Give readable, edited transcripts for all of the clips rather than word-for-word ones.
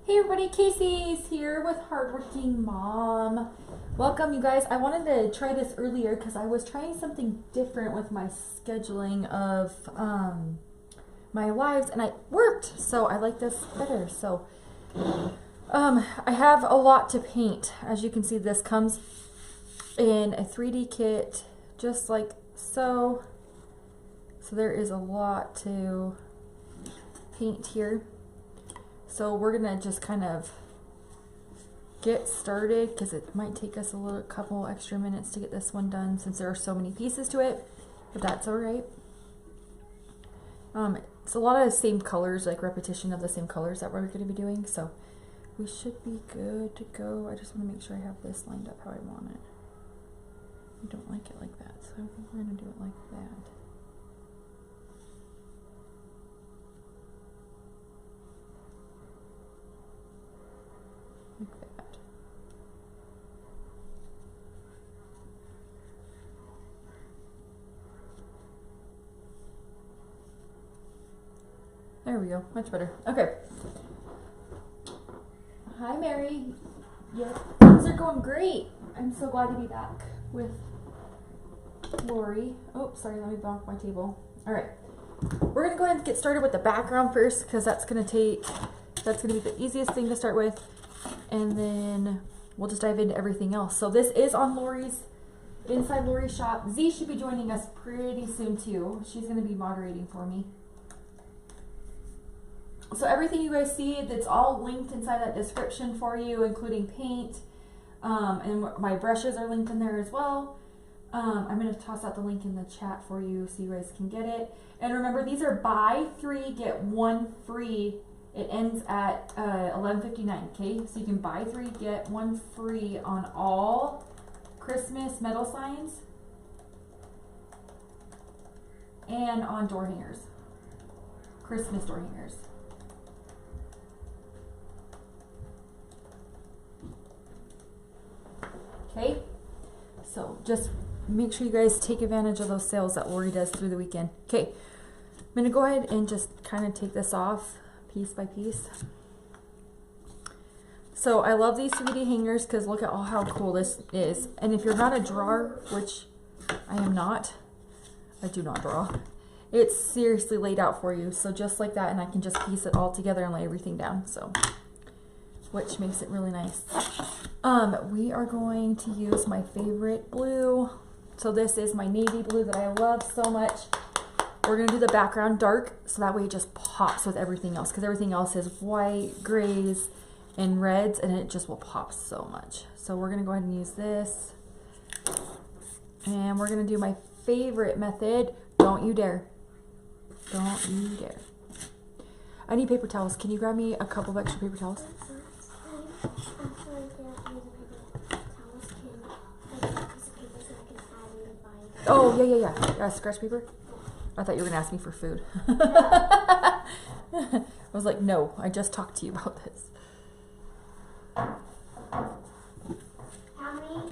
Hey everybody, Casey's here with Hardworking Mom. Welcome you guys. I wanted to try this earlier because I was trying something different with my scheduling of my lives and it worked. So I like this better. So I have a lot to paint. As you can see, this comes in a 3D kit just like so. So there is a lot to paint here. So we're gonna just kind of get started because it might take us a couple extra minutes to get this one done since there are so many pieces to it, but that's all right. It's a lot of the same colors, like repetition of the same colors that we're gonna be doing, so we should be good to go. I just want to make sure I have this lined up how I want it. I don't like it like that, so I think we're gonna do it like that. Like that. There we go, much better. Okay. Hi Mary. Yep, things are going great. I'm so glad to be back with Lori. Oh, sorry, let me block my table. All right, we're gonna go ahead and get started with the background first because that's gonna be the easiest thing to start with. And then we'll just dive into everything else. So this is on inside Lori's shop. Z should be joining us pretty soon too. She's going to be moderating for me. So everything you guys see, that's all linked inside that description for you, including paint. And my brushes are linked in there as well. I'm going to toss out the link in the chat for you so you guys can get it. And remember, these are buy 3, get 1 free. It ends at 11:59, okay? So you can buy 3, get 1 free on all Christmas metal signs and on door hangers, Christmas door hangers. Okay, so just make sure you guys take advantage of those sales that Lori does through the weekend. Okay, I'm gonna go ahead and just kind of take this off piece by piece. So I love these 3D hangers because look at how cool this is. And if you're not a drawer, which I am not, I do not draw, it's seriously laid out for you. So just like that, and I can just piece it all together and lay everything down. So, which makes it really nice. We are going to use my favorite blue. So this is my navy blue that I love so much. We're going to do the background dark so that way it just pops with everything else because everything else is white, grays, and reds and it just will pop so much. So we're going to go ahead and use this. And we're going to do my favorite method. Don't you dare. Don't you dare. I need paper towels. Can you grab me a couple of extra paper towels? Oh, yeah. Scratch paper? I thought you were going to ask me for food. I was like, no, I just talked to you about this. How many?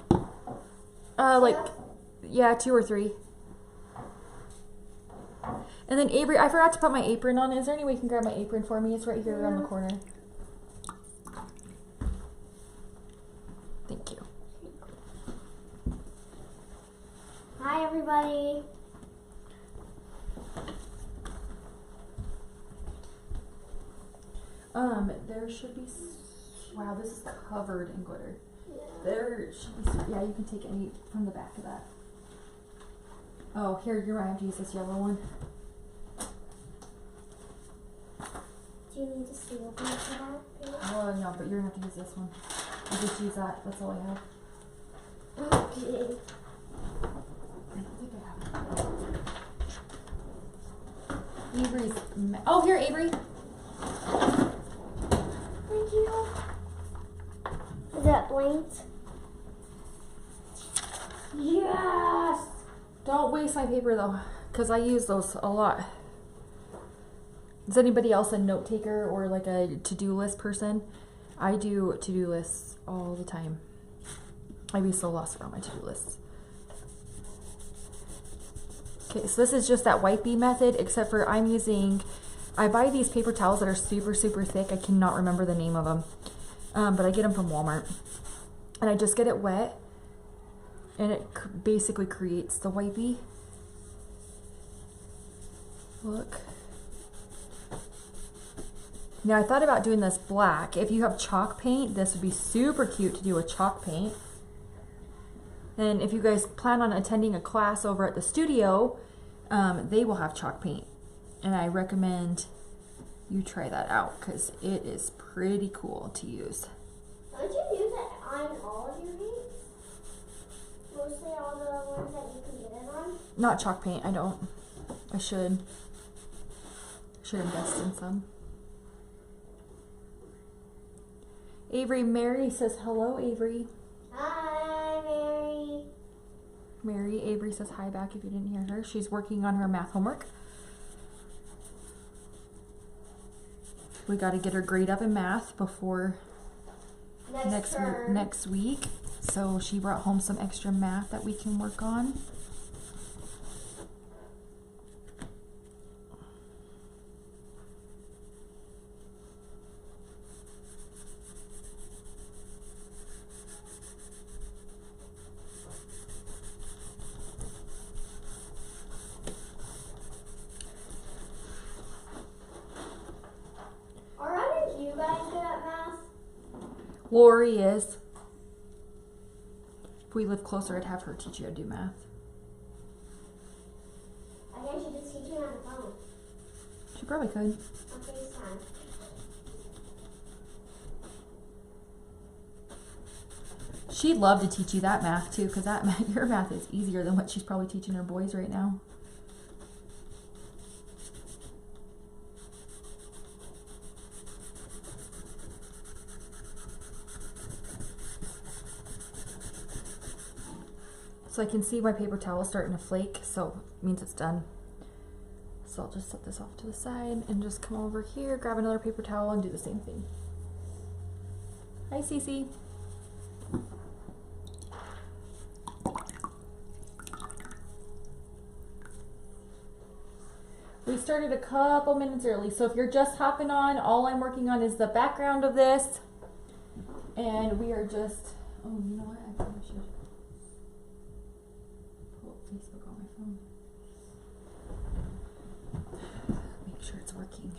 Like, yeah, 2 or 3. And then Avery, I forgot to put my apron on. Is there any way you can grab my apron for me? It's right here around the corner. Thank you. Hi, everybody. There should be, wow, this is covered in glitter. Yeah. There should be, yeah, you can take any from the back of that. Oh, here, you're right, I have to use this yellow one. Do you need to see what for that? Oh, no, but you're gonna have to use this one. I'll just use that, that's all I have. Okay. I don't think I have it. Avery's, oh, here, Avery. Thank you. Is that blanked? Yes! Don't waste my paper though, because I use those a lot. Is anybody else a note taker or like a to-do list person? I do to-do lists all the time. I'd be so lost around my to-do lists. Okay, so this is just that white bee method, except for I'm using I buy these paper towels that are super, super thick. I cannot remember the name of them. But I get them from Walmart. And I just get it wet. And it basically creates the wipey. Look. Now I thought about doing this black. If you have chalk paint, this would be super cute to do with chalk paint. And if you guys plan on attending a class over at the studio, they will have chalk paint. And I recommend you try that out because it is pretty cool to use. Don't you use it on all of your paints? Mostly all the ones that you can get it on? Not chalk paint, I don't. I should invest in some. Avery Mary says hello, Avery. Hi, Mary. Mary, Avery says hi back if you didn't hear her. She's working on her math homework. We got to get her grade up in math before next week. So she brought home some extra math that we can work on. Lori is. If we live closer, I'd have her teach you how to do math. I guess she just teach you on the phone. She probably could. On FaceTime. She'd love to teach you that math too, because your math is easier than what she's probably teaching her boys right now. So I can see my paper towel starting to flake, so it means it's done. So I'll just set this off to the side and just come over here, grab another paper towel and do the same thing. Hi, Cece. We started a couple minutes early, so if you're just hopping on, all I'm working on is the background of this. And we are just, oh, you know what? I probably should pull up Facebook on my phone. Make sure it's working.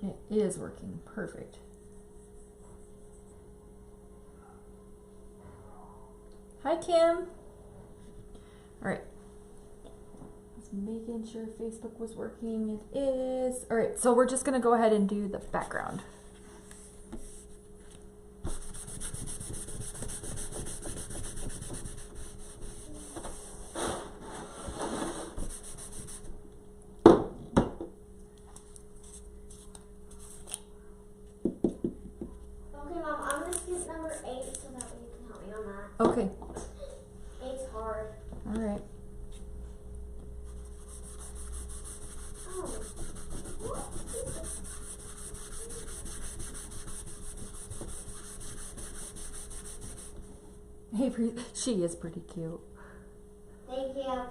It is working. Perfect. Hi, Kim. All right. Just making sure Facebook was working. It is. All right, so we're just going to go ahead and do the background. Okay. It's hard. All right. Oh. Hey, she is pretty cute. Thank you.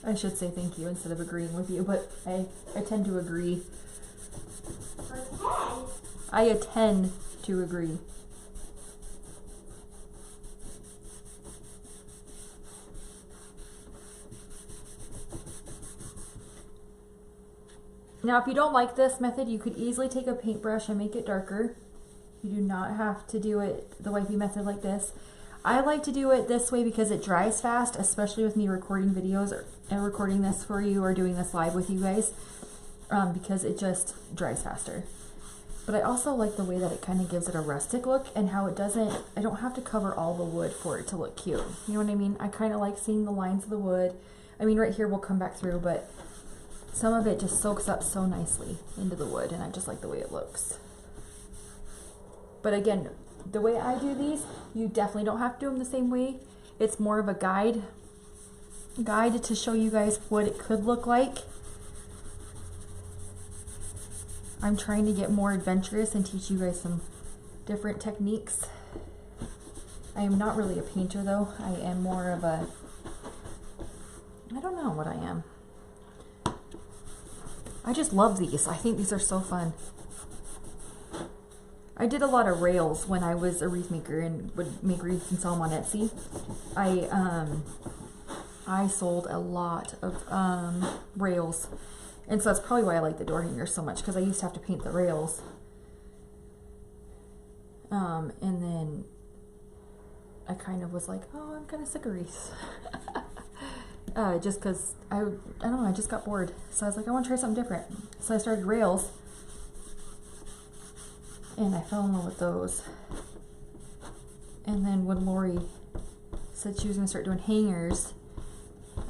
I should say thank you instead of agreeing with you, but I tend to agree. I tend to agree. Now, if you don't like this method, you could easily take a paintbrush and make it darker. You do not have to do it the wifey method like this. I like to do it this way because it dries fast, especially with me recording videos and recording this for you or doing this live with you guys, because it just dries faster. But I also like the way that it kind of gives it a rustic look and how it doesn't, I don't have to cover all the wood for it to look cute. You know what I mean? I kind of like seeing the lines of the wood. I mean, right here will come back through, but some of it just soaks up so nicely into the wood, and I just like the way it looks. But again, the way I do these, you definitely don't have to do them the same way. It's more of a guide guide to show you guys what it could look like. I'm trying to get more adventurous and teach you guys some different techniques. I am not really a painter though. I am more of a, I don't know what I am. I just love these. I think these are so fun. I did a lot of rails when I was a wreath maker and would make wreaths and sell them on Etsy. I sold a lot of rails, and so that's probably why I like the door hangers so much, because I used to have to paint the rails. And then I kind of was like, oh, I'm kind of sick of wreaths. Just because I don't know, I just got bored. So I was like, I want to try something different. So I started rails, and I fell in love with those. And then when Lori said she was going to start doing hangers,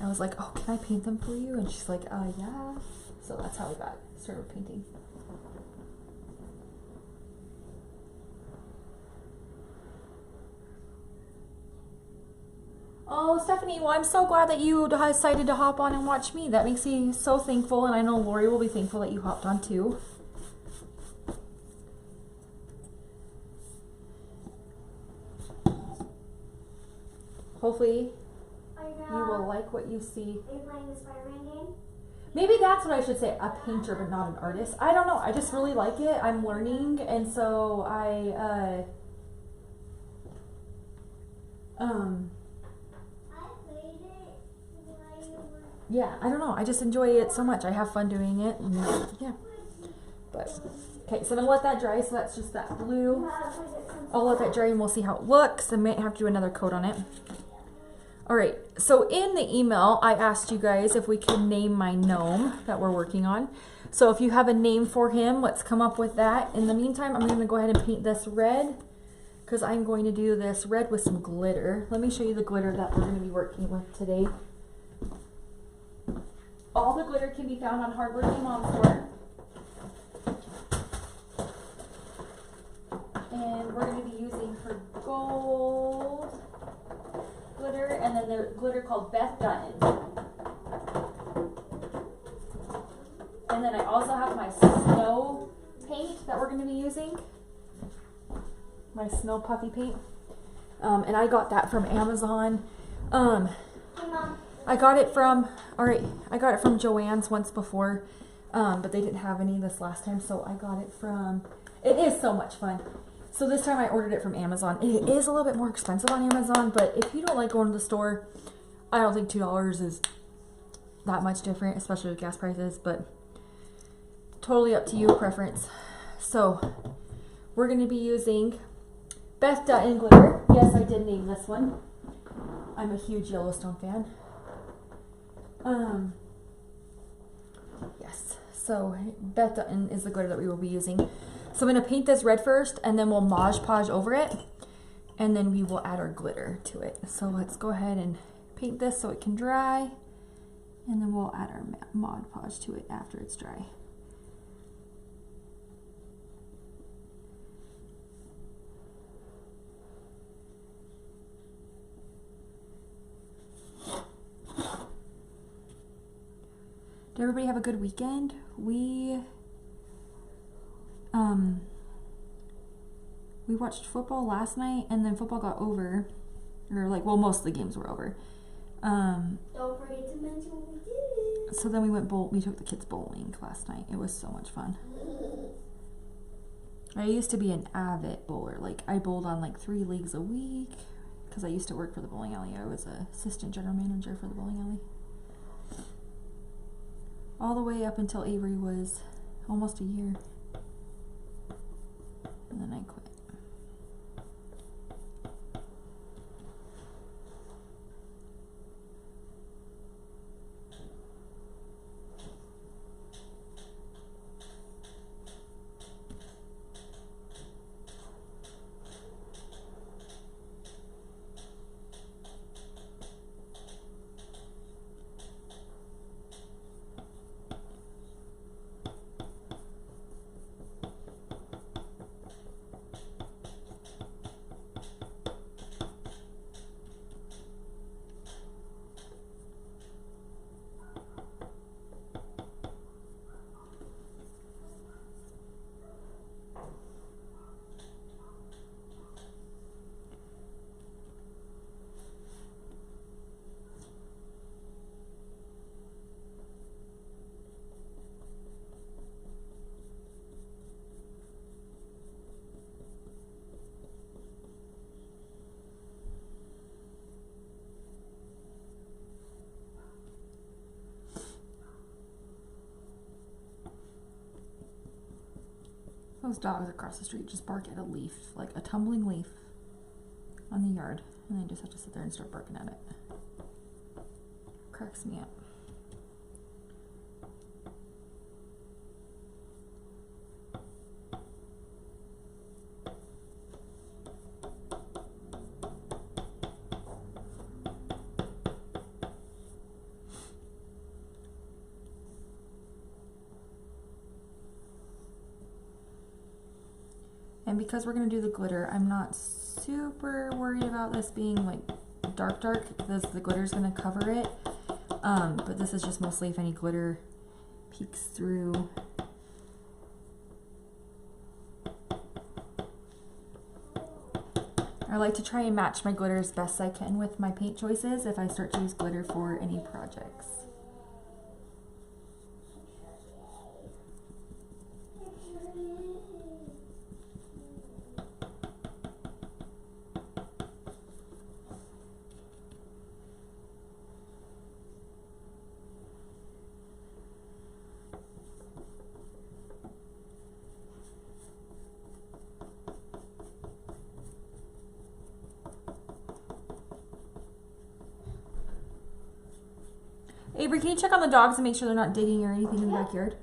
I was like, oh, can I paint them for you? And she's like, yeah. So that's how we got started painting. Oh, Stephanie, well, I'm so glad that you decided to hop on and watch me. That makes me so thankful, and I know Lori will be thankful that you hopped on too. Hopefully, you will like what you see. Are you playing the Spider-Man game? Maybe that's what I should say, a painter but not an artist. I don't know, I just really like it. I'm learning, and so I played it while you were... yeah, I don't know. I just enjoy it so much. I have fun doing it. And, yeah. But okay, so I'm gonna let that dry. So that's just that blue. I'll let that dry and we'll see how it looks. I might have to do another coat on it. All right. So in the email, I asked you guys if we could name my gnome that we're working on. So if you have a name for him, let's come up with that. In the meantime, I'm gonna go ahead and paint this red, because I'm going to do this red with some glitter. Let me show you the glitter that we're going to be working with today. All the glitter can be found on Hardworking Mom Store. And we're going to be using her gold glitter, and then the glitter called Beth Dutton. And then I also have my snow paint that we're going to be using. My snow puffy paint, and I got that from Amazon. I got it from Joann's once before, but they didn't have any this last time, so I got it from, it is so much fun. So this time I ordered it from Amazon. It is a little bit more expensive on Amazon, but if you don't like going to the store, I don't think $2 is that much different, especially with gas prices, but totally up to you, preference. So we're going to be using Beth Dutton glitter. Yes, I did name this one. I'm a huge Yellowstone fan. Yes, so Beth Dutton is the glitter that we will be using. So I'm going to paint this red first, and then we'll Mod Podge over it, and then we will add our glitter to it. So let's go ahead and paint this so it can dry, and then we'll add our Mod Podge to it after it's dry. Did everybody have a good weekend? We watched football last night, and then football got over, or like, well, most of the games were over. Don't forget to mention what we did. So then we took the kids bowling last night. It was so much fun. I used to be an avid bowler. Like, I bowled on like 3 leagues a week because I used to work for the bowling alley. I was an assistant general manager for the bowling alley. All the way up until Avery was almost a year. And then I quit. Those dogs across the street just bark at a leaf, like a tumbling leaf on the yard, and they just have to sit there and start barking at it. Cracks me up. And because we're going to do the glitter, I'm not super worried about this being like dark because the glitter is going to cover it. But this is just mostly if any glitter peeks through. I like to try and match my glitter as best I can with my paint choices if I start to use glitter for any projects. Avery, can you check on the dogs and make sure they're not digging or anything in the backyard?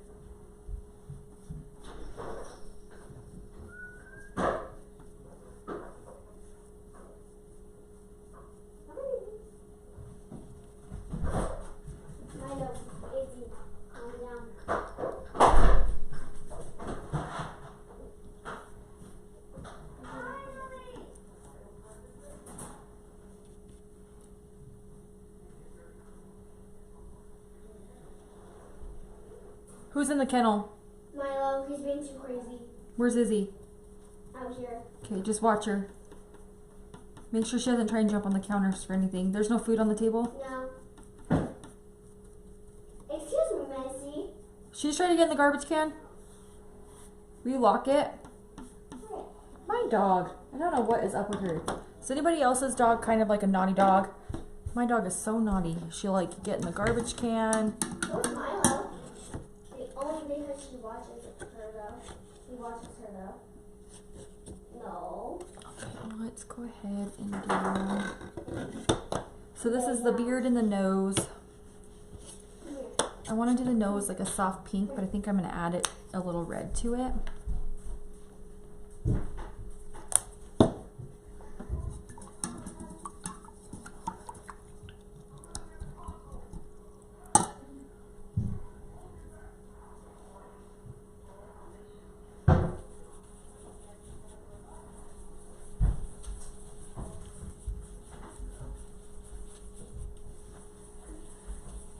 Who's in the kennel? Milo, he's being too crazy. Where's Izzy? Out here. Okay, just watch her. Make sure she doesn't try and jump on the counters for anything. There's no food on the table? No. Excuse me, Messi. She's trying to get in the garbage can? Will you lock it? Wait. My dog. I don't know what is up with her. Is anybody else's dog kind of like a naughty dog? My dog is so naughty. She'll like get in the garbage can. Where's Milo? Only because she watches her though. He watches her though. No. Okay, well, let's go ahead and do... So this is the beard and the nose. I want to do the nose like a soft pink, but I think I'm going to add a little red to it.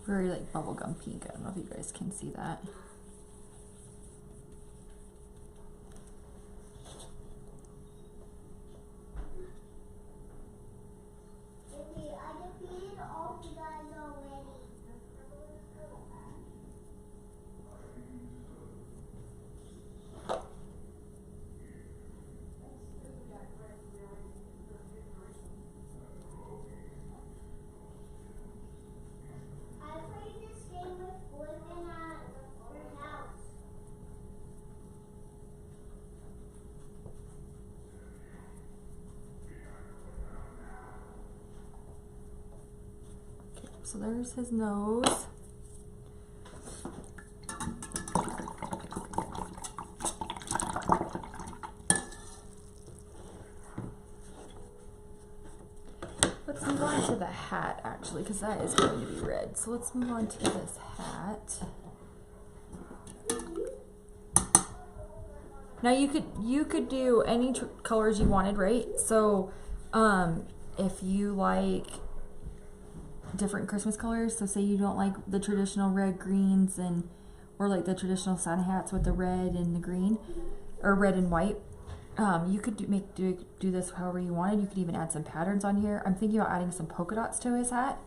Very like bubblegum pink. I don't know if you guys can see that. I defeated all you guys already. So there's his nose. Let's move on to the hat actually, because that is going to be red. So let's move on to this hat. Now you could do any colors you wanted, right? So if you like different Christmas colors, so say you don't like the traditional red greens or like the traditional Santa hats with the red and the green or red and white, you could do this however you wanted. You could even add some patterns on here. I'm thinking about adding some polka dots to his hat,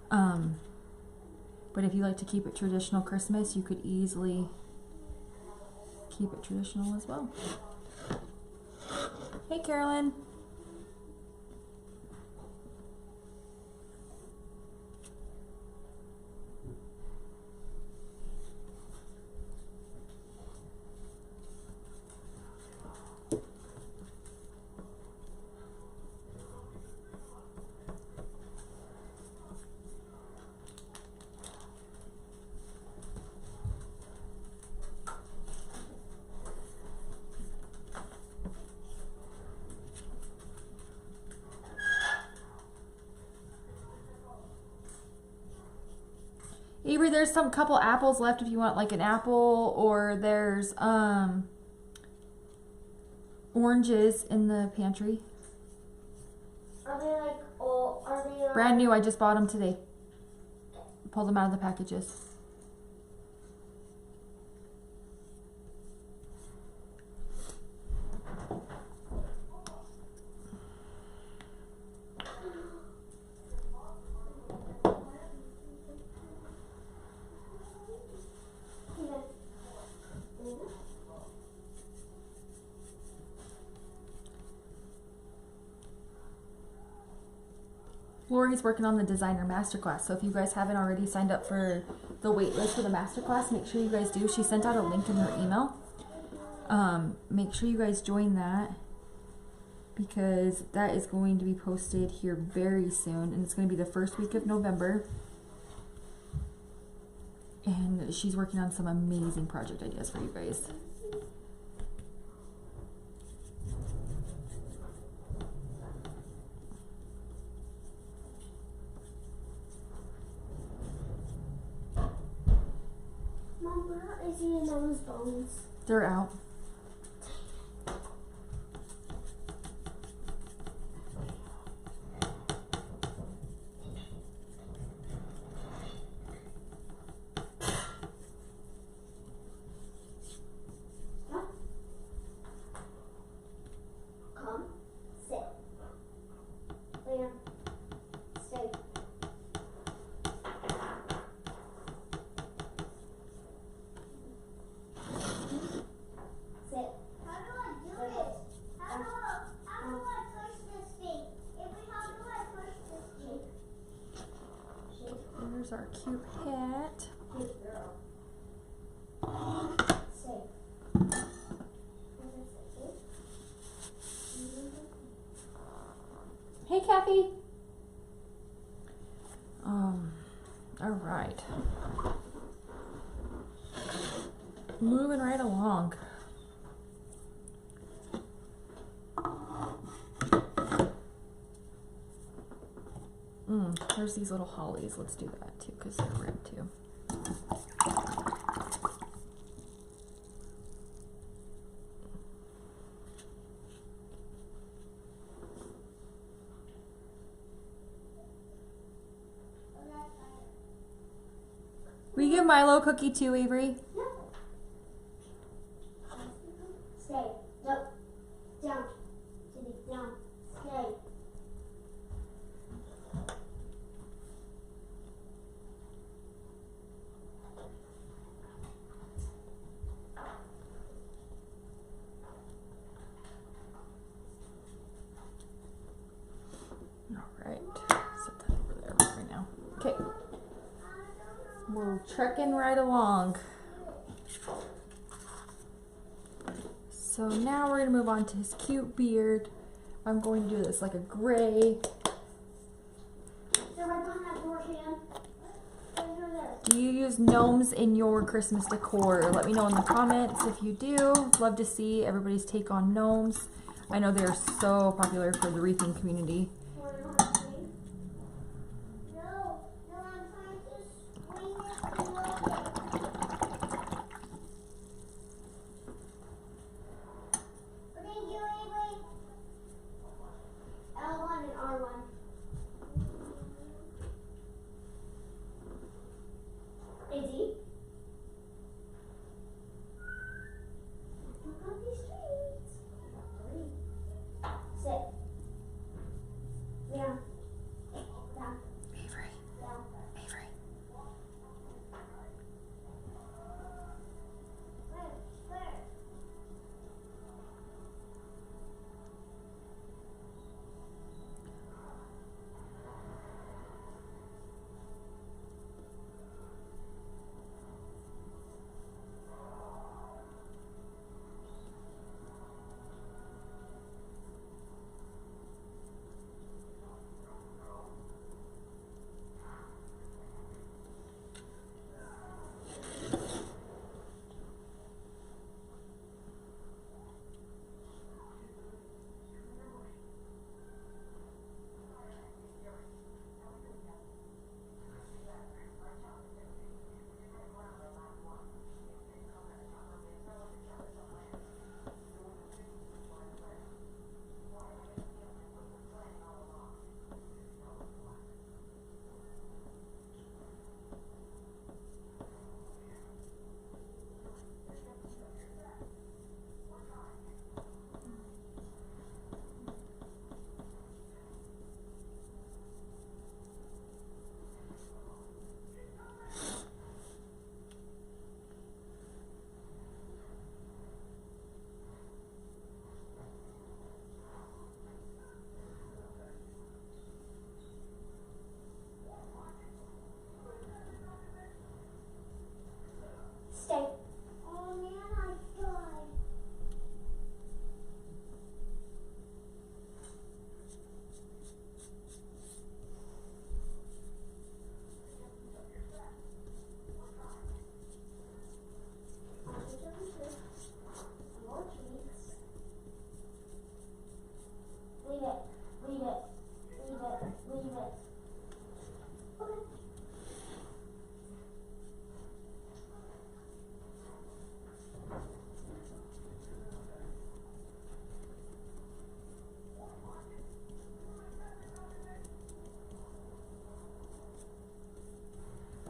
but if you like to keep it traditional Christmas, you could easily keep it traditional as well. Hey Carolyn. Avery, there's some couple apples left if you want like an apple, or there's oranges in the pantry. Are they like old? Are they like... Brand new, I just bought them today. Pulled them out of the packages. Lori's working on the designer masterclass, so if you guys haven't already signed up for the wait list for the masterclass, make sure you guys do. She sent out a link in her email. Make sure you guys join that, because that is going to be posted here very soon, and it's going to be the first week of November. And she's working on some amazing project ideas for you guys. Mom, where is he in those bones? They're out. Come, sit. Lay down. Stay. Sit. How do I do it? How do I push this thing? How do I push this thing? There's our cute hat. Good girl. Sit. Hey, Kathy. All right. Moving right along. There's these little hollies. Let's do that too, because they're red too. Will you give Milo a cookie too, Avery? No. Stay. No. Down. Sitting down. Stay. All right. Set that over there right now. Okay. We're trekking right along. So now we're going to move on to his cute beard. I'm going to do this like a gray. They're right behind that door, Shan. Right over there. Do you use gnomes in your Christmas decor? Let me know in the comments if you do. Love to see everybody's take on gnomes. I know they're so popular for the wreathing community. No, I'm trying to swing it and look it. Thank you, Avery. L1 and R1. AD. Look up these streets. Sit.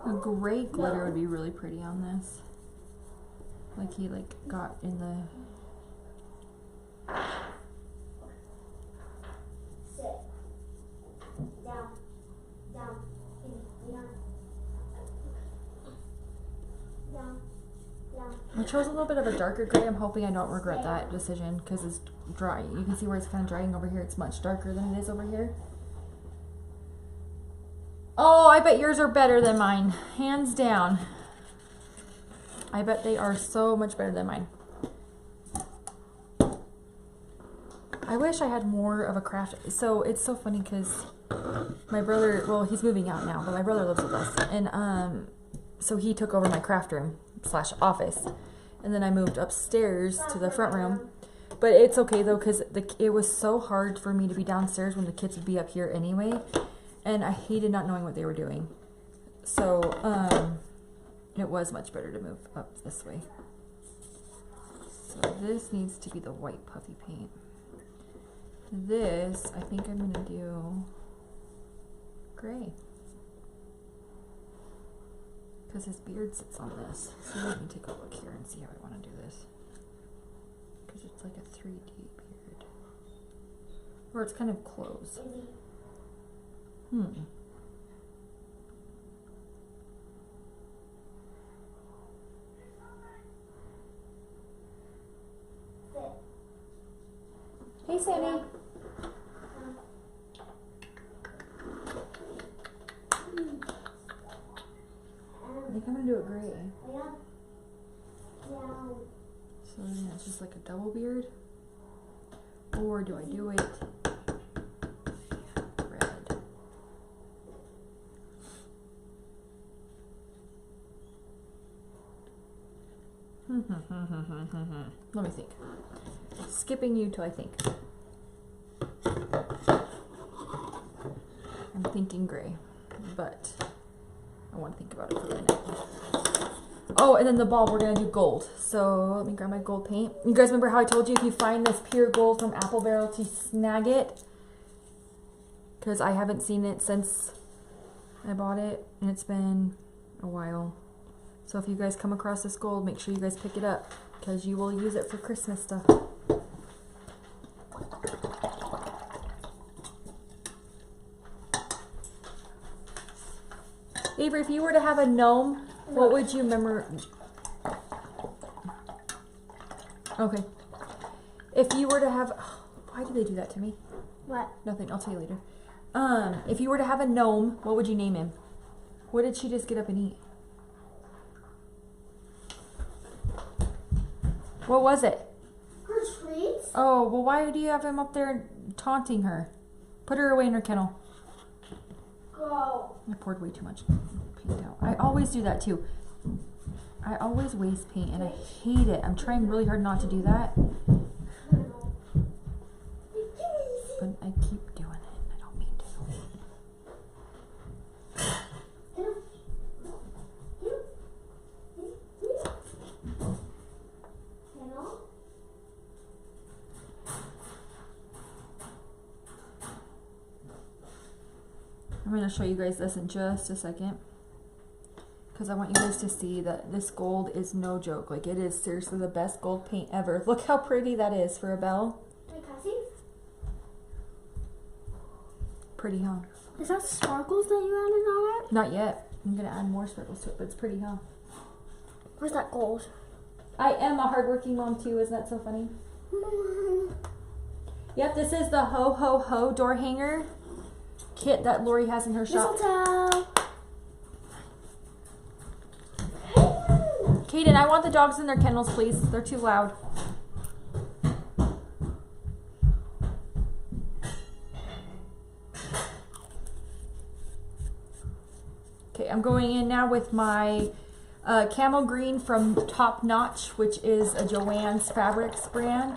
A gray glitter would be really pretty on this. Like he got in the... Sit. Down. Down. Down. Down. Down. I chose a little bit of a darker gray. I'm hoping I don't regret that decision because it's dry. You can see where it's kind of drying over here. It's much darker than it is over here. Oh, I bet yours are better than mine. Hands down. I bet they are so much better than mine. I wish I had more of a craft. So it's so funny because my brother, well, he's moving out now, but my brother lives with us. And so he took over my craft room / office. And then I moved upstairs to the front room. But it's okay though, because it was so hard for me to be downstairs when the kids would be up here anyway. And I hated not knowing what they were doing. So, it was much better to move up this way. So this needs to be the white puffy paint. This, I think I'm gonna do gray. Because his beard sits on this. So let me take a look here and see how I want to do this. Because it's like a 3D beard. Or it's kind of close. Hey, Sammy. I think I'm gonna do it gray. So then it's just like a double beard. Or do I do it red? Let me think. Skipping you till I think. I'm thinking gray, but I want to think about it for a minute. Oh, and then the bulb, we're going to do gold. So let me grab my gold paint. You guys remember how I told you if you find this pure gold from Apple Barrel to snag it? Because I haven't seen it since I bought it, and it's been a while. So if you guys come across this gold, make sure you guys pick it up, because you will use it for Christmas stuff. Avery, if you were to have a gnome, what would you Okay. If you were to have... Why did they do that to me? What? Nothing. I'll tell you later. If you were to have a gnome, what would you name him? What did she just get up and eat? What was it? Her treats? Oh, well, why do you have him up there taunting her? Put her away in her kennel. Go. I poured way too much paint out. I always do that too. I always waste paint and I hate it. I'm trying really hard not to do that. But I keep doing it. I don't mean to. I'm going to show you guys this in just a second, because I want you guys to see that this gold is no joke. Like, it is seriously the best gold paint ever. Look how pretty that is for a bell. Wait, can I see? Pretty, huh? Is that sparkles that you added on it? Not yet. I'm going to add more sparkles to it, but it's pretty, huh? Where's that gold? I am a hardworking mom too. Isn't that so funny? Yep, this is the Ho Ho Ho door hanger kit that Lori has in her shop. Mistletoe. Kaden, I want the dogs in their kennels, please. They're too loud. Okay, I'm going in now with my camel green from Top Notch, which is a Joann's Fabrics brand.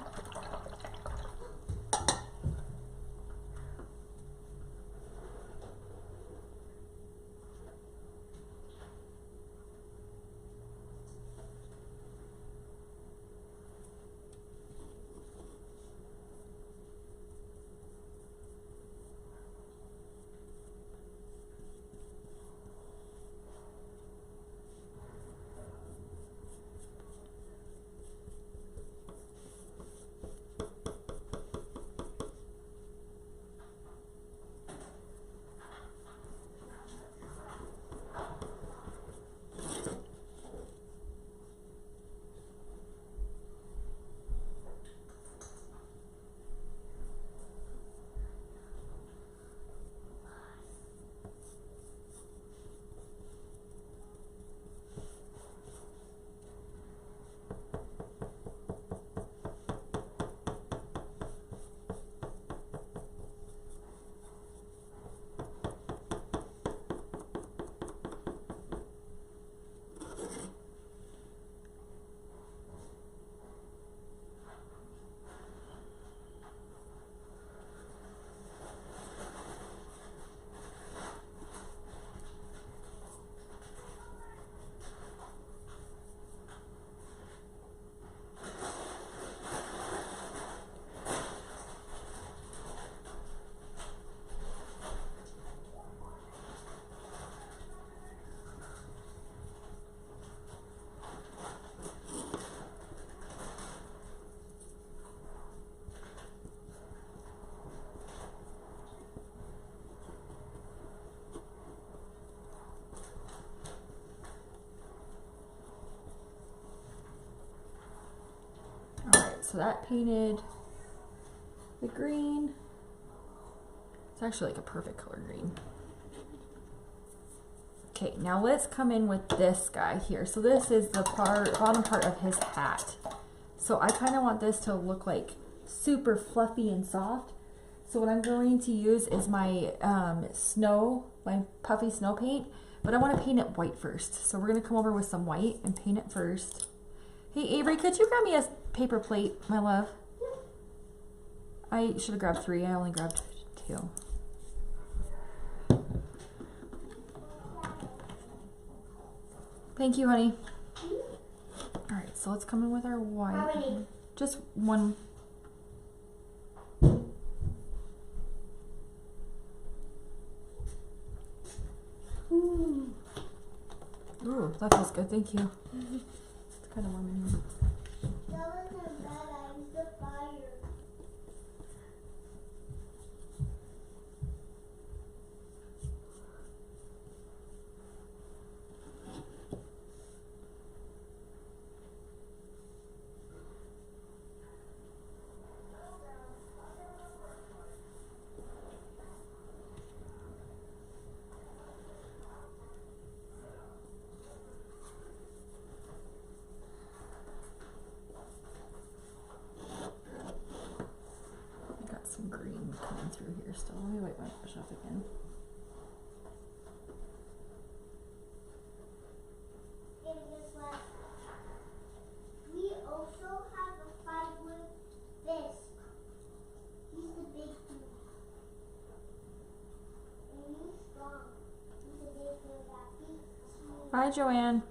So that painted the green. It's actually like a perfect color green. Okay, now let's come in with this guy here. So this is the bottom part of his hat. So I kind of want this to look like super fluffy and soft. So what I'm going to use is my my puffy snow paint, but I want to paint it white first. So we're going to come over with some white and paint it first. Hey Avery, could you grab me a paper plate, my love? I should have grabbed 3. I only grabbed 2. Thank you, honey. All right, so let's come in with our white. How many? Just 1. Ooh, that feels good. Thank you. It's kind of warm in here. That wasn't bad. I used the fire. Some green coming through here still. Let me wipe my brush off again. And guess what? We also have a fight with this. He's the big dude. And he's strong. He's the big dude that beats you. Bye, Joanne.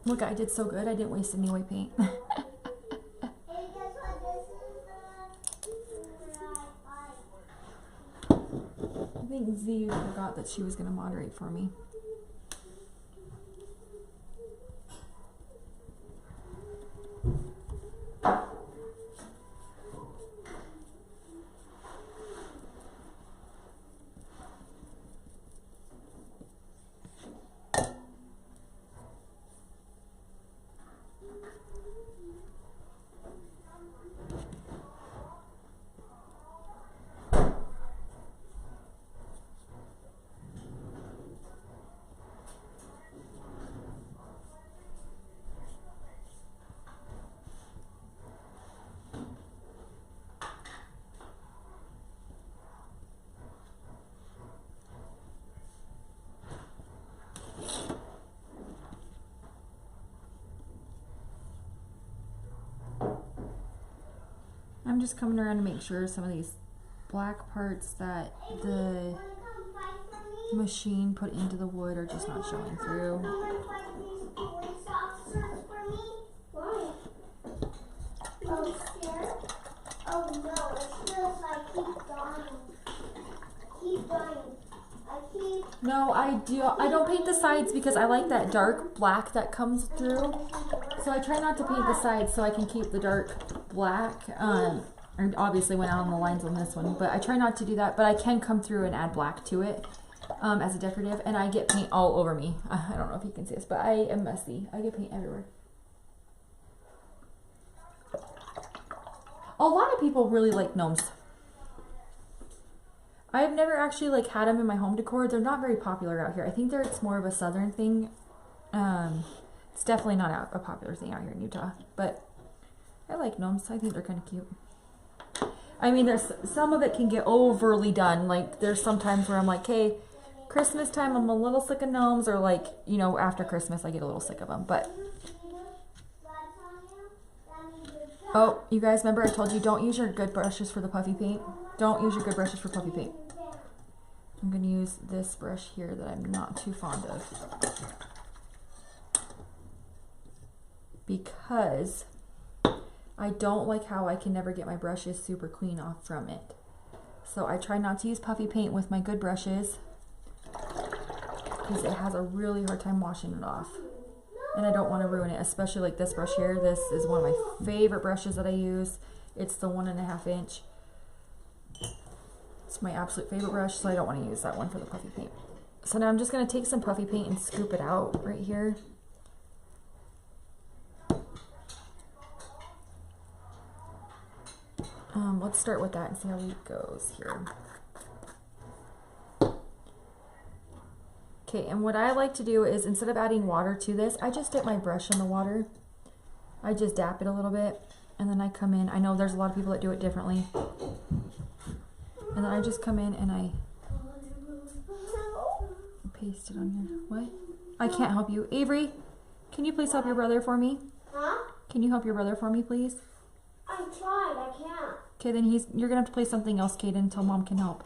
Look, I did so good. I didn't waste any white paint. And guess what? This is the I think Z forgot that she was going to moderate for me. I'm just coming around to make sure some of these black parts that the machine put into the wood are just not showing through. Police officers for me? Why? Oh, scared? Oh no, it's just I keep dying. Keep dying. No, I don't paint the sides because I like that dark black that comes through. So I try not to paint the sides so I can keep the dark black. And obviously went out on the lines on this one, but I try not to do that. But I can come through and add black to it as a decorative, and I get paint all over me. I don't know if you can see this, but I am messy. I get paint everywhere. A lot of people really like gnomes. I've never actually like had them in my home decor. They're not very popular out here. I think it's more of a southern thing. It's definitely not a popular thing out here in Utah, but I like gnomes. I think they're kind of cute. I mean, there's some of it can get overly done. Like there's sometimes where I'm like, hey, Christmas time, I'm a little sick of gnomes, or like, you know, after Christmas, I get a little sick of them. But oh, you guys remember I told you don't use your good brushes for the puffy paint. Don't use your good brushes for puffy paint. I'm going to use this brush here that I'm not too fond of, because I don't like how I can never get my brushes super clean off from it. So I try not to use puffy paint with my good brushes because it has a really hard time washing it off. And I don't want to ruin it, especially like this brush here. This is one of my favorite brushes that I use. It's the 1.5 inch. It's my absolute favorite brush, so I don't want to use that one for the puffy paint. So now I'm just going to take some puffy paint and scoop it out right here. Let's start with that and see how it goes here. Okay, and what I like to do is, instead of adding water to this, I just dip my brush in the water. I just dap it a little bit, and then I come in. I know there's a lot of people that do it differently. And then I just come in and I paste it on here. What? I can't help you. Avery, can you please help your brother for me? Huh? Can you help your brother for me, please? I tried, I can't. Okay, then you're gonna have to play something else, Kaden, until Mom can help.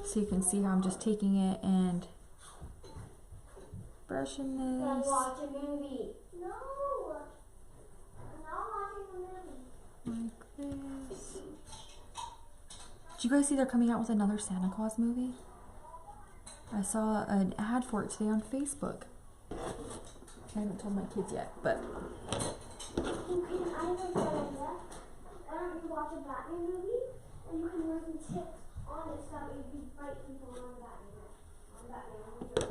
So you can see how I'm just taking it and brushing this. Let's watch a movie. No, I'm not watching a movie. Like this. Did you guys see they're coming out with another Santa Claus movie? I saw an ad for it today on Facebook. I haven't told my kids yet, but. I have a good idea. Why don't you watch a Batman movie and you can learn some tips on it so that you can fight people on Batman.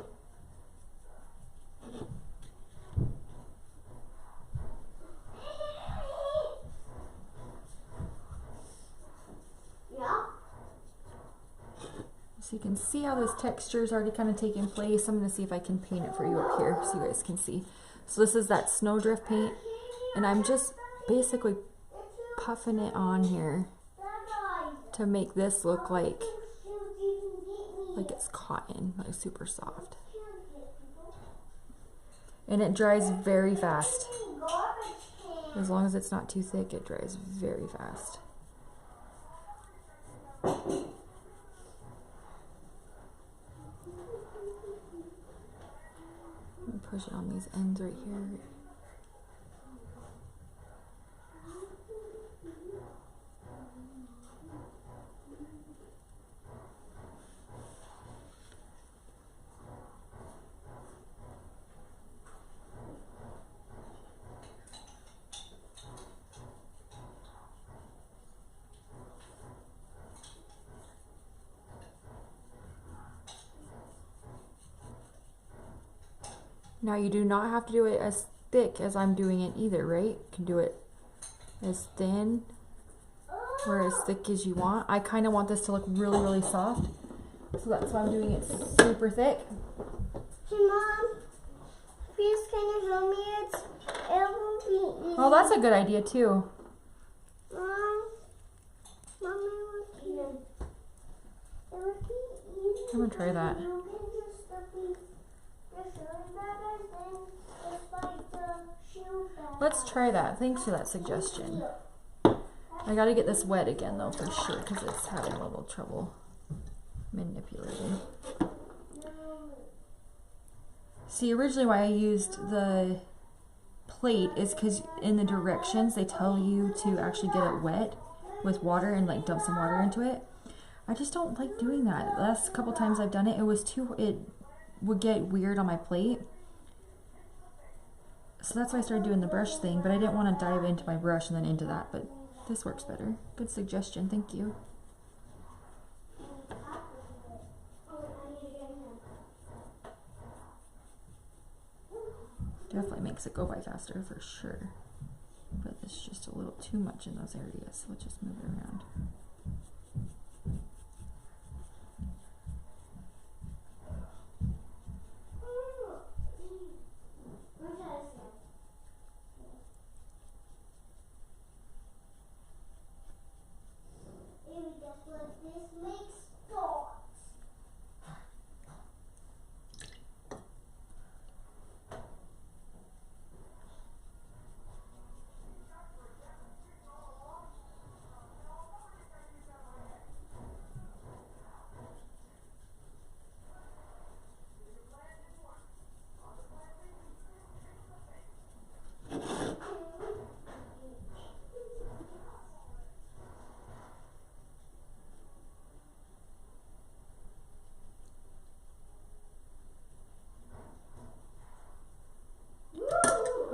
Yeah. So you can see how this texture is already kind of taking place. I'm going to see if I can paint it for you up here so you guys can see. So this is that snowdrift paint, and I'm just basically puffing it on here to make this look like it's cotton, like super soft. And it dries very fast. As long as it's not too thick, it dries very fast. Push it on these ends right here. Now you do not have to do it as thick as I'm doing it either, right? You can do it as thin or as thick as you want. I kind of want this to look really, really soft. So that's why I'm doing it super thick. Hey Mom, please can you show me it? It won't be easy. Oh, that's a good idea too. Mom, Mommy, it would be easy. I'm gonna try that. Like the shoe bag. Let's try that. Thanks for that suggestion. I gotta get this wet again though for sure because it's having a little trouble manipulating. See, originally why I used the plate is because in the directions they tell you to actually get it wet with water and like dump some water into it. I just don't like doing that. The last couple times I've done it, it would get weird on my plate. So that's why I started doing the brush thing, but I didn't want to dive into my brush and then into that, but this works better. Good suggestion, thank you. Definitely makes it go by faster for sure. But it's just a little too much in those areas, so we'll just move it around.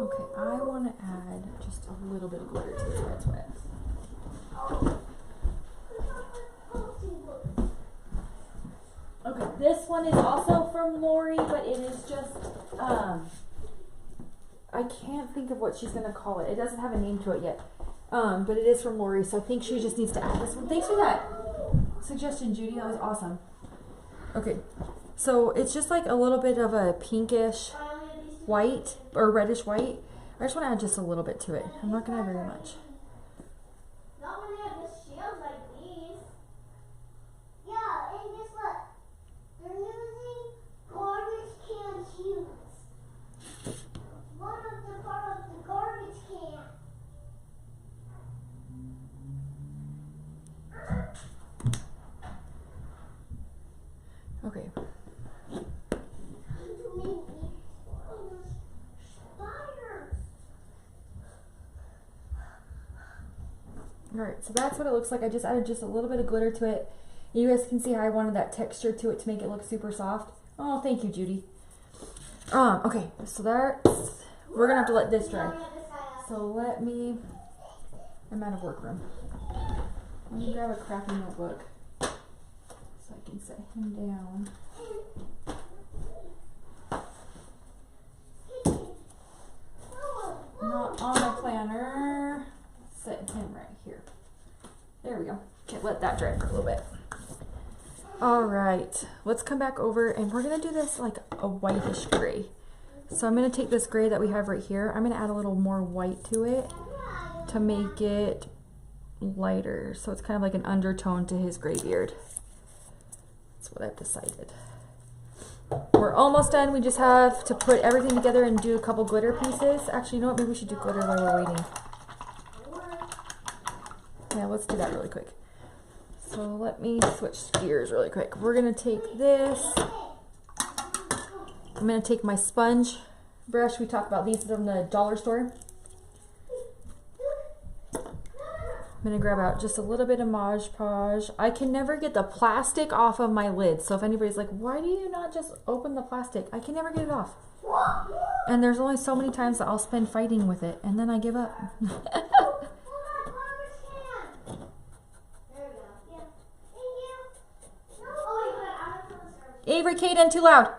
Okay, I want to add just a little bit of glitter to this red sweat. Okay, this one is also from Lori, but it is just, I can't think of what she's going to call it. It doesn't have a name to it yet, but it is from Lori, so I think she just needs to add this one. Thanks for that suggestion, Judy. That was awesome. Okay, so it's just like a little bit of a pinkish white or reddish white. I just want to add just a little bit to it. I'm not going to add very much. Not when they have the shields like these. Yeah, and guess what? They're using garbage can cubes. One of the part of the garbage can. Okay. Alright, so that's what it looks like. I just added just a little bit of glitter to it. You guys can see how I wanted that texture to it to make it look super soft. Oh, thank you, Judy. Okay, so we're gonna have to let this dry. So I'm out of workroom. Let me grab a crappy notebook so I can set him down. Not on the planner. Set him right here. There we go. Okay, let that dry for a little bit. Alright, let's come back over and we're going to do this like a whitish gray. So I'm going to take this gray that we have right here. I'm going to add a little more white to it to make it lighter. So it's kind of like an undertone to his gray beard. That's what I've decided. We're almost done. We just have to put everything together and do a couple glitter pieces. Actually, you know what? Maybe we should do glitter while we're waiting. Yeah, let's do that really quick. So let me switch gears really quick. We're going to take this. I'm going to take my sponge brush. We talked about these from the dollar store. I'm going to grab out just a little bit of Mod Podge. I can never get the plastic off of my lid. So if anybody's like, why do you not just open the plastic? I can never get it off. And there's only so many times that I'll spend fighting with it. And then I give up. Avery, Kaden, too loud.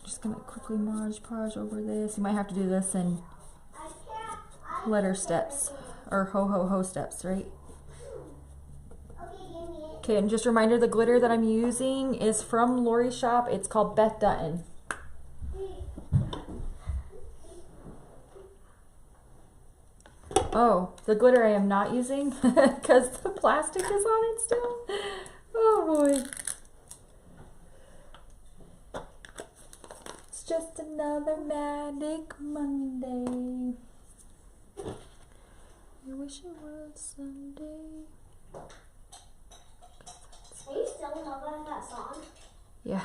Just gonna quickly Mod Podge over this. You might have to do this in letter steps or ho steps, right? Okay, and just a reminder, the glitter that I'm using is from Lori's shop. It's called Beth Dutton. Oh, the glitter I am not using because the plastic is on it still. Oh boy. It's just another Magic Monday. I wish it was someday. Are you still in love with that song? Yeah.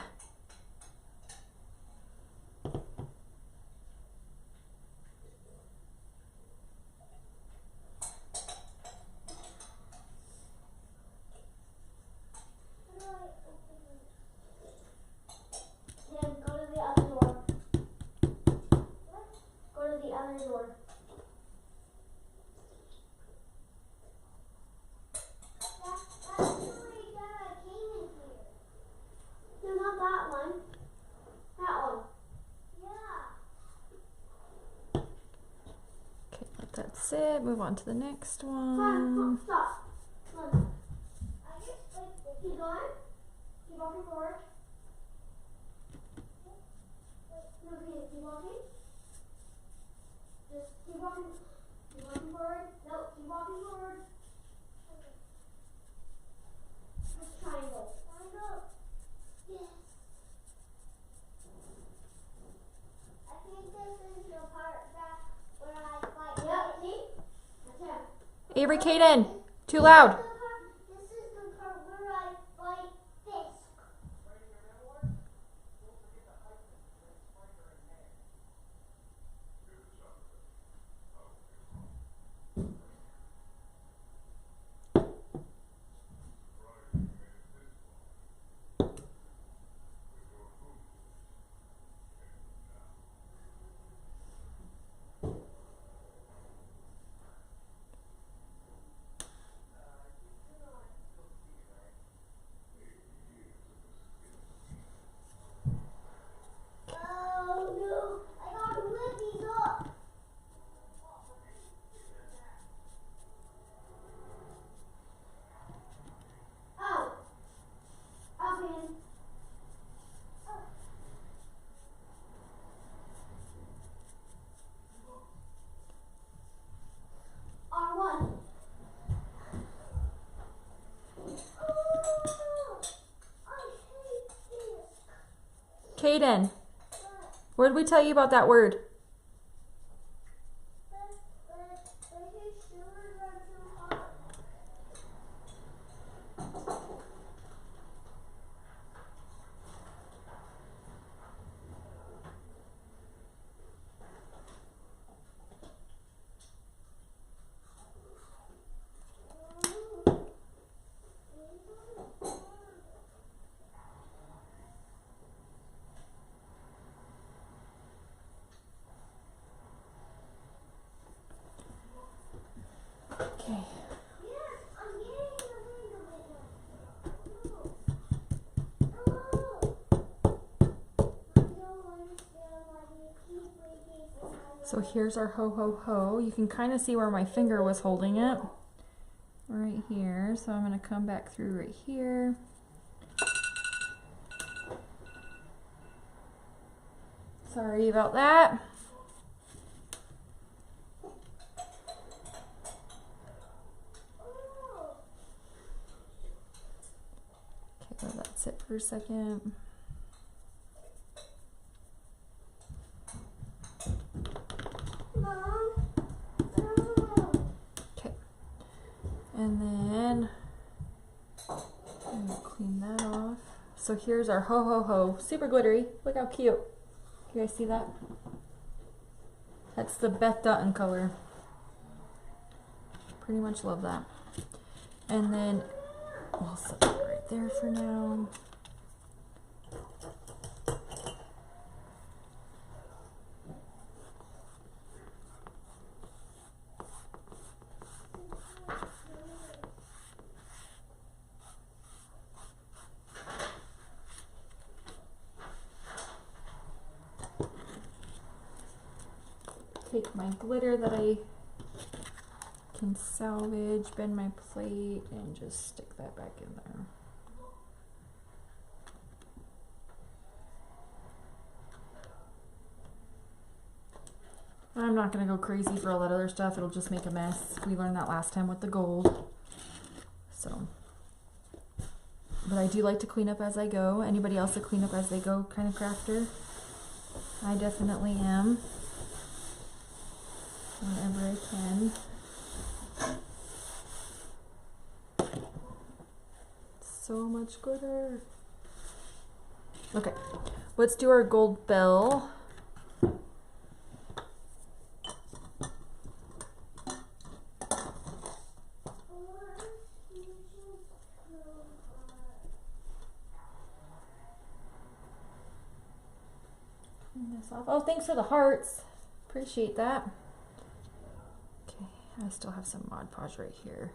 Then go to the other door. Go to the other door. That's the way that I came in here. No, not that one. That one. Yeah. Okay, let that sit. Move on to the next Come on, one. stop. Come on. I just like the Keep going. Keep walking forward. No, keep walking. Just keep walking. Keep walking forward. No, keep walking forward. Just triangle. triangle. Yes. I think this is the part that where I fight. Yep, see? That's him. Avery, Kaden, too loud. This is the part where I fight Fisk. Oh no, I gotta lift these up. Oh. Okay. R1. Oh, I hate this. Kaden, what did we tell you about that word? But his shoulders are too hot. Okay. Yes, I'm getting the hang of it now. I don't understand why they keep breaking from my So here's our ho ho ho. You can kind of see where my finger was holding it. Right here. So I'm going to come back through right here. Sorry about that. Okay, let that sit for a second. Mom. Okay. And then I'm gonna clean that off. So here's our ho ho ho. Super glittery. Look how cute. You guys see that? That's the Beth Dutton color. Pretty much love that. And then we'll set that right there for now. Take my glitter that I can salvage, bend my plate, and just stick that back in there. I'm not going to go crazy for all that other stuff. It'll just make a mess. We learned that last time with the gold. So, but I do like to clean up as I go. Anybody else a clean up as they go kind of crafter? I definitely am. Whenever I can. So much glitter. Okay, let's do our gold bell. Turn this off. Oh, thanks for the hearts. Appreciate that. Okay, I still have some Mod Podge right here.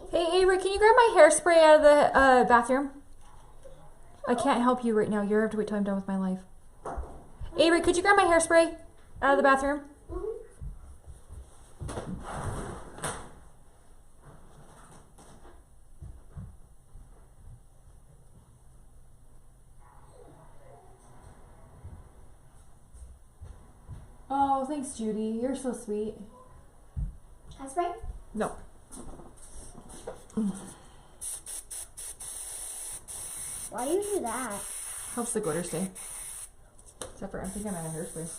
Hey, Avery, can you grab my hairspray out of the bathroom? I can't help you right now. You have to wait till I'm done with my life. Avery, could you grab my hairspray out of the bathroom? Oh, thanks, Judy. You're so sweet. Hairspray? No. Why do you do that? Helps the glitter stay. Except for I'm thinking I'm out of hairspray.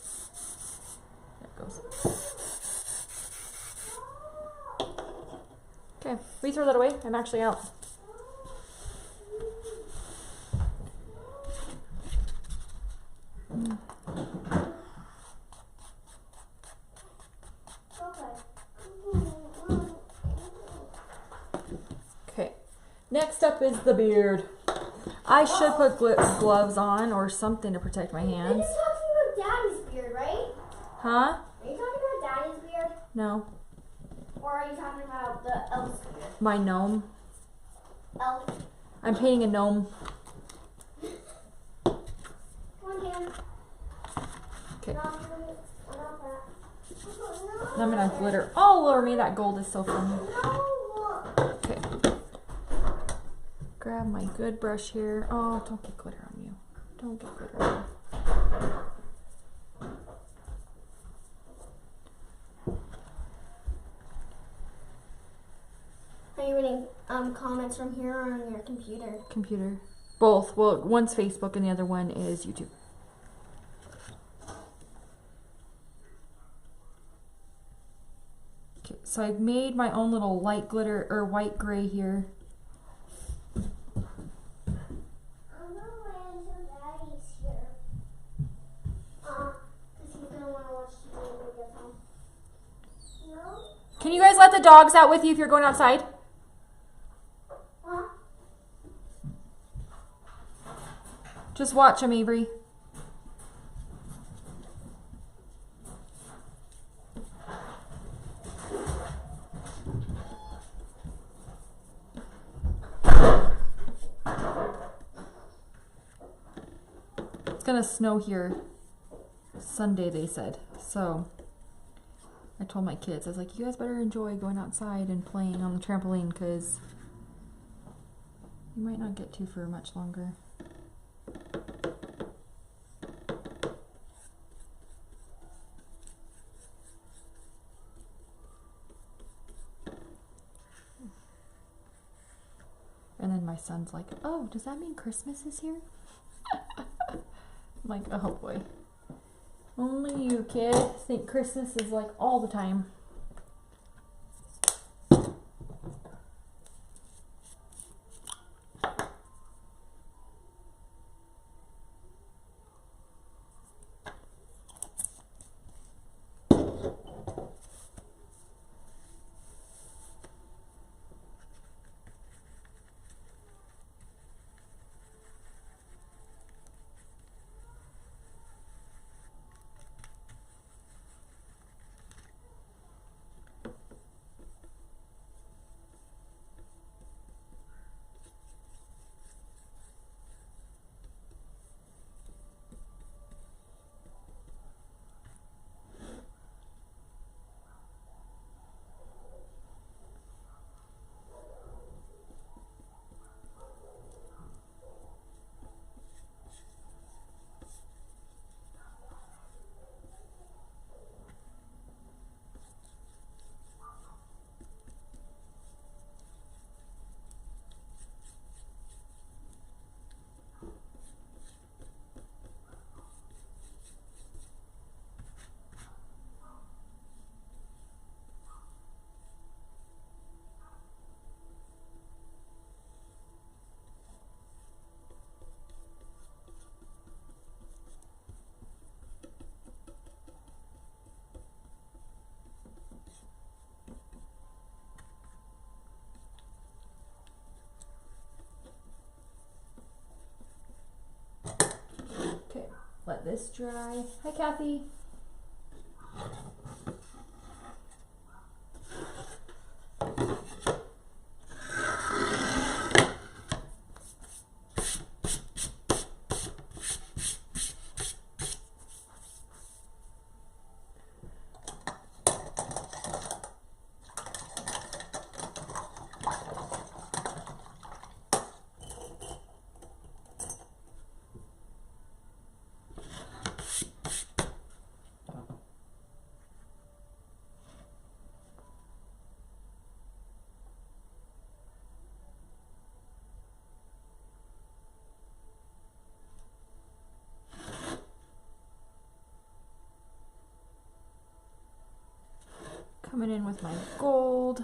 There it goes. Okay, we throw that away. I'm actually out. Okay, next up is the beard. I should put gloves on or something to protect my hands. You're talking about Daddy's beard, right? Huh? Are you talking about Daddy's beard? No. Or are you talking about the elf's beard? My gnome. Elf. I'm painting a gnome. Come on, Dan. Okay. Not that. Now I'm gonna glitter all over me. That gold is so funny. Okay. Grab my good brush here. Oh, don't get glitter on you. Don't get glitter on you. Are you reading comments from here or on your computer? Computer. Both. Well, one's Facebook and the other one is YouTube. Okay, so I've made my own little light glitter or white gray here. Can you guys let the dogs out with you if you're going outside? Just watch them, Avery. It's gonna snow here Sunday, they said. So I told my kids, I was like, you guys better enjoy going outside and playing on the trampoline because you might not get to for much longer. And then my son's like, oh, does that mean Christmas is here? I'm like, oh boy. Only you, kid, think Christmas is like all the time. this dry. Hi, Kathy. Coming in with my gold.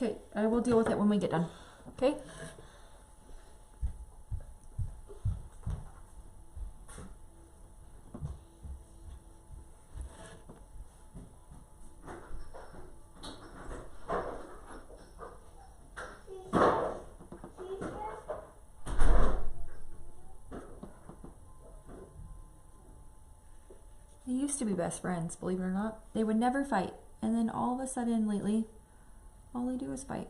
Okay, I will deal with it when we get done. Okay? They used to be best friends, believe it or not. They would never fight. And then all of a sudden lately, all they do is fight.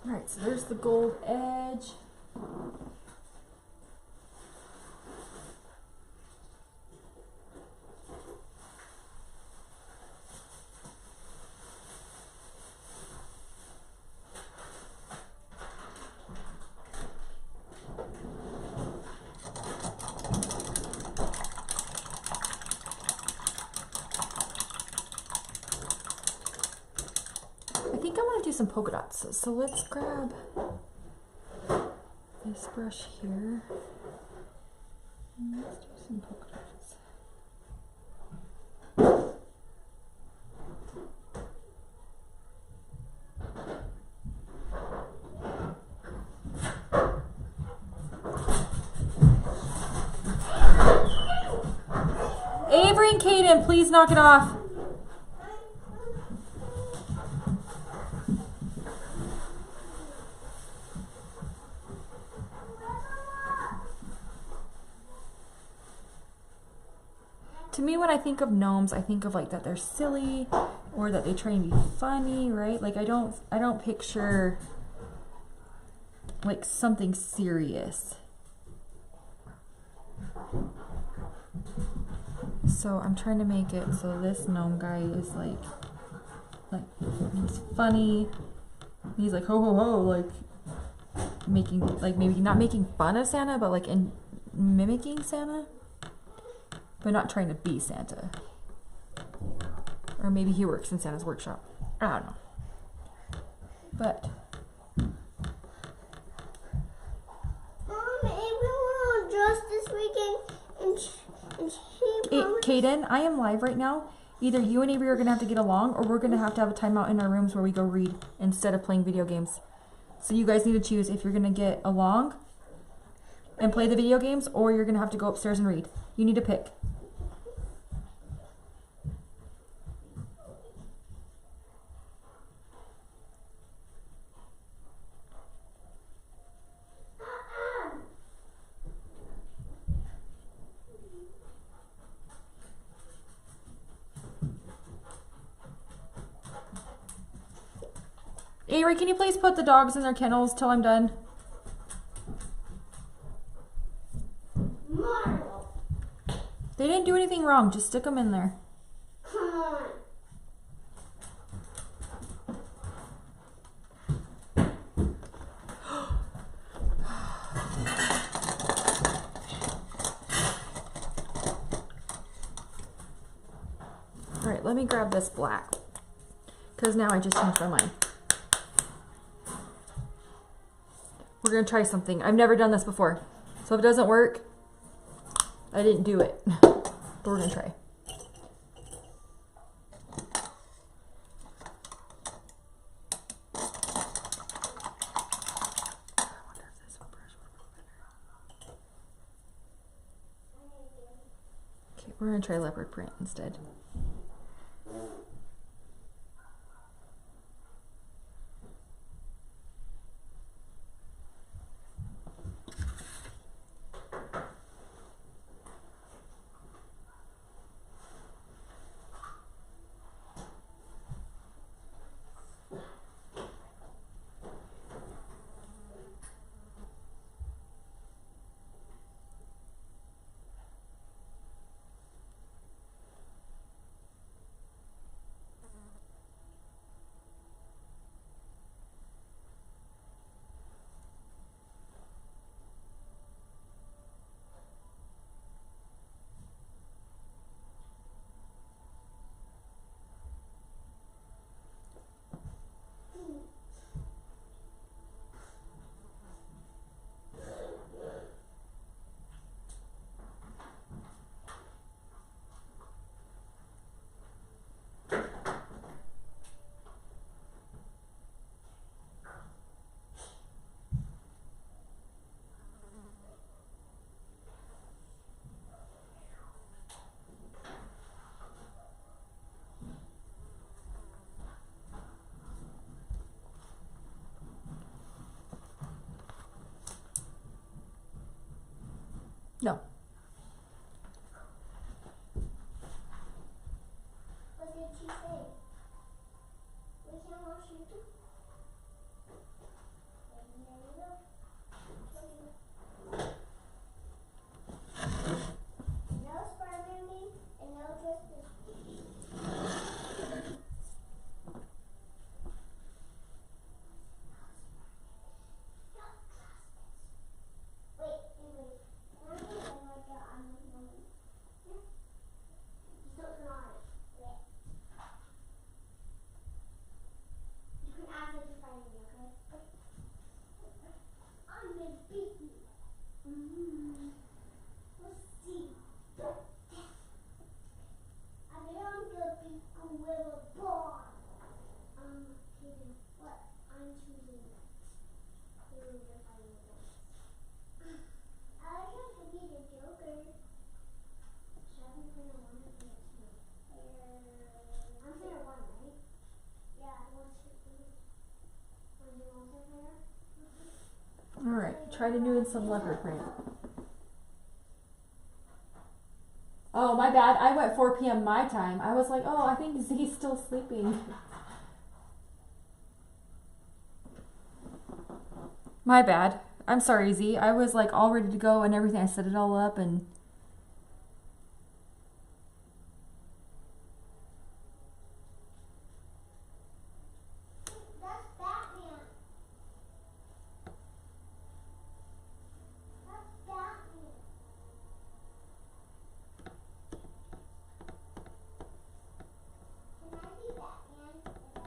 Alright, so there's the gold edge. I think I want to do some polka dots, so let's grab this brush here and let's do some polka dots. Kaden, please knock it off. To me, when I think of gnomes, I think of like that they're silly or that they try and be funny, right? Like I don't picture like something serious. So I'm trying to make it so this gnome guy is like he's funny. He's like ho ho ho, like making, like maybe not making fun of Santa, but like in mimicking Santa, but not trying to be Santa. Or maybe he works in Santa's workshop. I don't know. But Mom, dress this weekend and Kaden, I am live right now. Either you and Avery are gonna have to get along, or we're gonna have to have a timeout in our rooms where we go read instead of playing video games. So you guys need to choose if you're gonna get along and play the video games, or you're gonna have to go upstairs and read. You need to pick. Avery, can you please put the dogs in their kennels till I'm done? Marlo. They didn't do anything wrong. Just stick them in there. Come on. All right, let me grab this black, because now I just changed my mind. We're gonna try something. I've never done this before. So if it doesn't work, I didn't do it. But we're gonna try. Okay, we're gonna try leopard print instead. No. What did she say? We can watch YouTube. There you go. No Spider-Man and no Twisted. Wait. Try to do some leopard print. Oh, my bad. I went 4 p.m. my time. I was like, oh, I think Z's still sleeping. My bad. I'm sorry, Z. I was like all ready to go and everything. I set it all up and... That's Batman. That's Batman. Can I be Batman? Is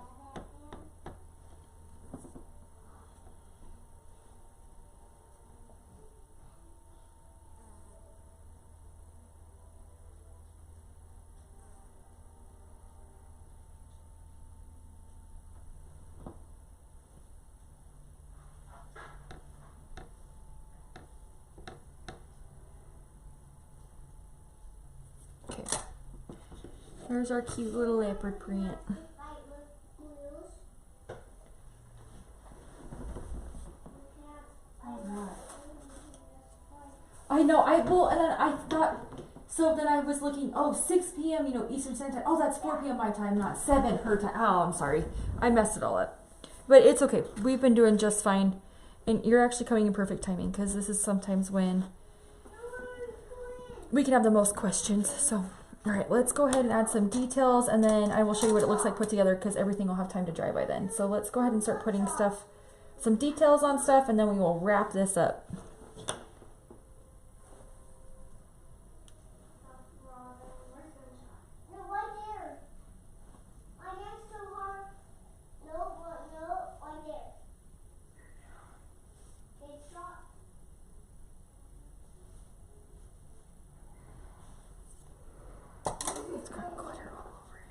that Batman? Okay. There's our cute little leopard print. Fight with blues. I know, and then I thought, so then I was looking, oh, 6 p.m., you know, Eastern Standard Time. Oh, that's 4 p.m. my time, not 7 her time. Oh, I'm sorry. I messed it all up. But it's okay. We've been doing just fine. And you're actually coming in perfect timing because this is sometimes when we can have the most questions. So, all right, let's go ahead and add some details and then I will show you what it looks like put together because everything will have time to dry by then. So let's go ahead and start putting stuff, some details on stuff, and then we will wrap this up. No, right there. My hand's so hard. No, right there. It's not. It's got glitter all over it.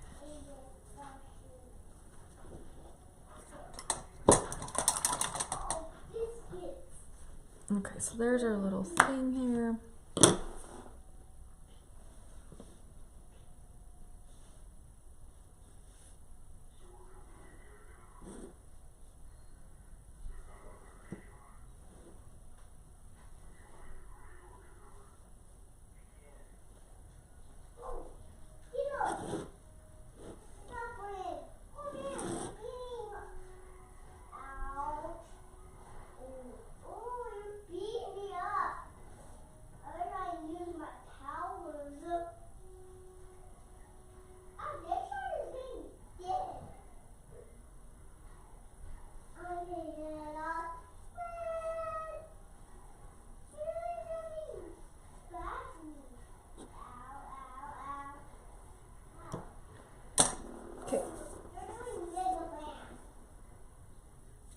Okay, so there's our little thing here.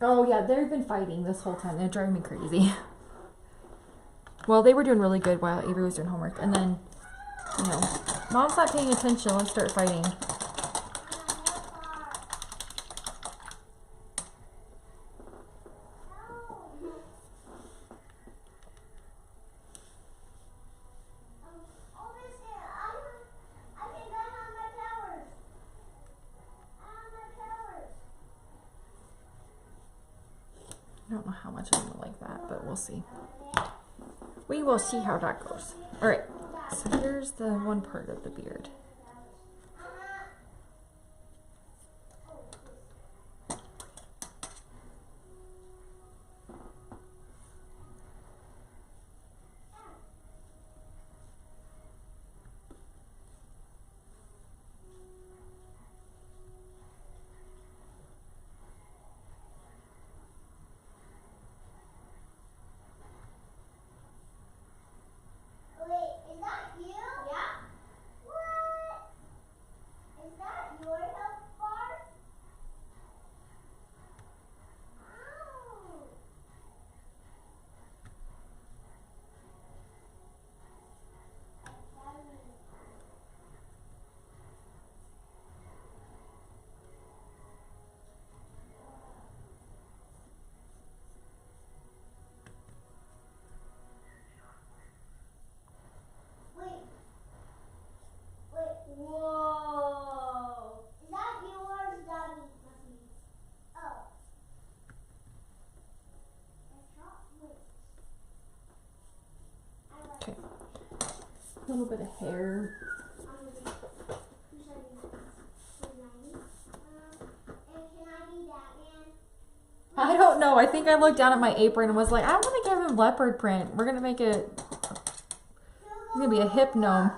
Oh yeah, they've been fighting this whole time. They're driving me crazy. Well, they were doing really good while Avery was doing homework. And then, you know, Mom's not paying attention. Let's start fighting. I don't know how much I'm gonna like that, but we'll see. We will see how that goes. All right, so here's the one part of the beard. a little bit of hair. I don't know. I think I looked down at my apron and was like, I want to give him leopard print. We're going to make it, it's going to be a hip gnome.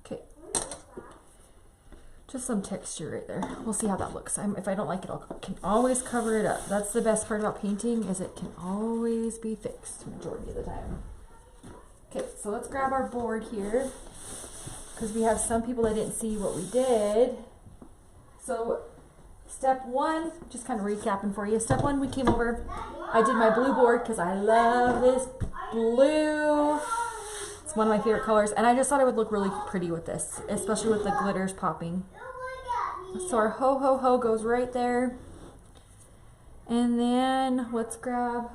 Okay, just some texture right there. We'll see how that looks. If I don't like it, I can always cover it up. That's the best part about painting, is it can always be fixed majority of the time. Okay, so let's grab our board here, because we have some people that didn't see what we did. So step one, just kind of recapping for you. Step one, we came over. I did my blue board because I love this blue. It's one of my favorite colors, and I just thought it would look really pretty with this, especially with the glitters popping. So our ho ho ho goes right there. And then let's grab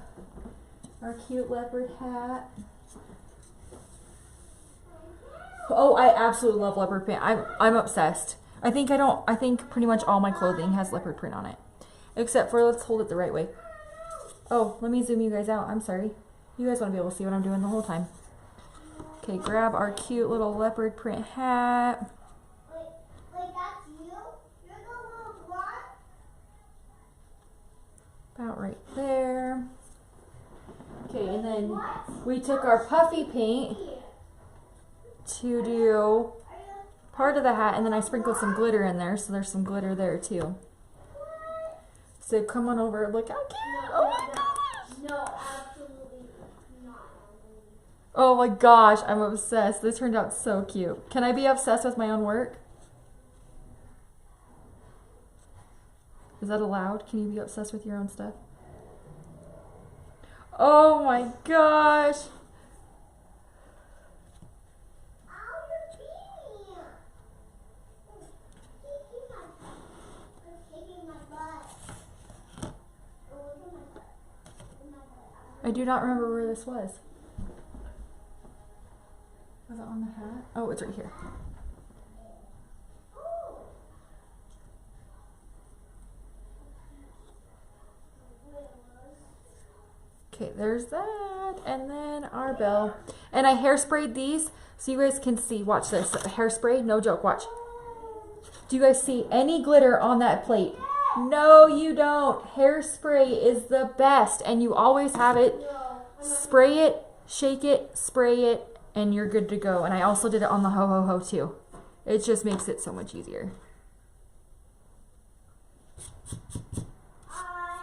our cute leopard hat. Oh, I absolutely love leopard print. I'm obsessed. I think pretty much all my clothing has leopard print on it. Except for, let's hold it the right way. Oh, let me zoom you guys out. I'm sorry. You guys want to be able to see what I'm doing the whole time. Okay, grab our cute little leopard print hat. Wait, that's you? You're the little blonde? About right there. Okay, and then we took our puffy paint to do part of the hat, and then I sprinkled some glitter in there, so there's some glitter there too. So come on over, look how cute! Oh my gosh! No, absolutely not. Oh my gosh, I'm obsessed. This turned out so cute. Can I be obsessed with my own work? Is that allowed? Can you be obsessed with your own stuff? Oh my gosh! I do not remember where this was. Was it on the hat? Oh, it's right here. Okay, there's that. And then our bell. And I hairsprayed these so you guys can see. Watch this. Hairspray, no joke, watch. Do you guys see any glitter on that plate? No, you don't. Hairspray is the best, and you always have it. Spray it, shake it, spray it, and you're good to go. And I also did it on the ho ho ho too. It just makes it so much easier.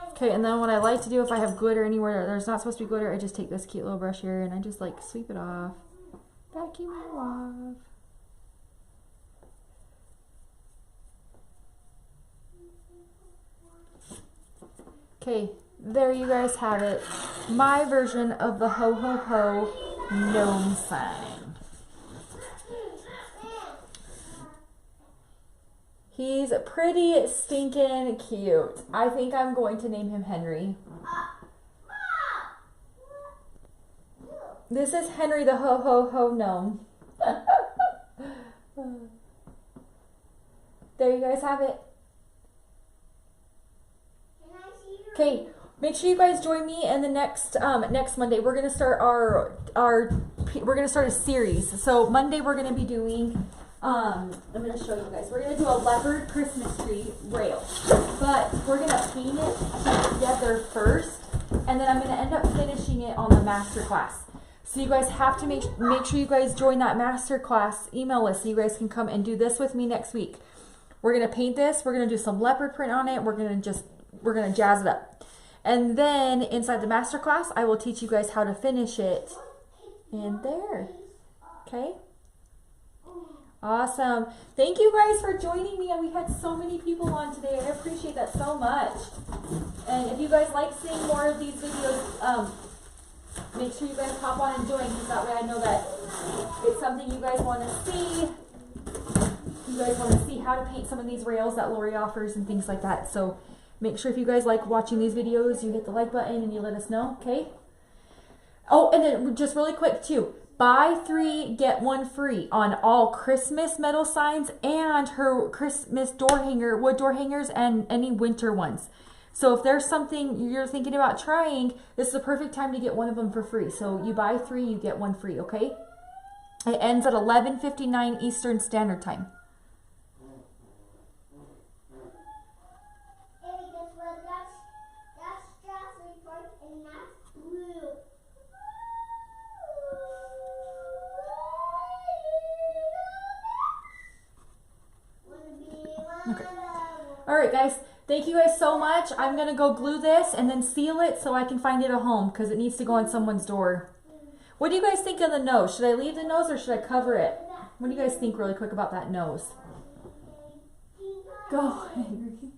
Okay, and then what I like to do if I have glitter anywhere there's not supposed to be glitter, I just take this cute little brush here and I just like sweep it off. Vacuum it off. Okay, there you guys have it. My version of the ho ho ho gnome sign. He's pretty stinking cute. I think I'm going to name him Henry. This is Henry the ho ho ho gnome. There you guys have it. Okay, make sure you guys join me in the next Monday. We're gonna start we're gonna start a series. So Monday we're gonna be doing I'm gonna show you guys. We're gonna do a leopard Christmas tree rail, but we're gonna paint it together first, and then I'm gonna end up finishing it on the master class. So you guys have to make sure you guys join that master class email list so you guys can come and do this with me next week. We're gonna paint this. We're gonna do some leopard print on it. We're gonna jazz it up. And then inside the master class, I will teach you guys how to finish it in there. Okay? Awesome. Thank you guys for joining me. And we had so many people on today. I appreciate that so much. And if you guys like seeing more of these videos, make sure you guys hop on and join, because that way I know that it's something you guys want to see. You guys want to see how to paint some of these rails that Lori offers and things like that. So make sure if you guys like watching these videos, you hit the like button and you let us know, okay? Oh, and then just really quick too, buy 3, get 1 free on all Christmas metal signs and her Christmas door hanger, wood door hangers, and any winter ones. So if there's something you're thinking about trying, this is the perfect time to get one of them for free. So you buy 3, you get 1 free, okay? It ends at 11:59 Eastern Standard Time. Hey, guess what? That's Jack's report, and that's blue. Okay. All right, guys. Thank you guys so much. I'm going to go glue this and then seal it so I can find it at home because it needs to go on someone's door. What do you guys think of the nose? Should I leave the nose or should I cover it? What do you guys think really quick about that nose? Go, Henry.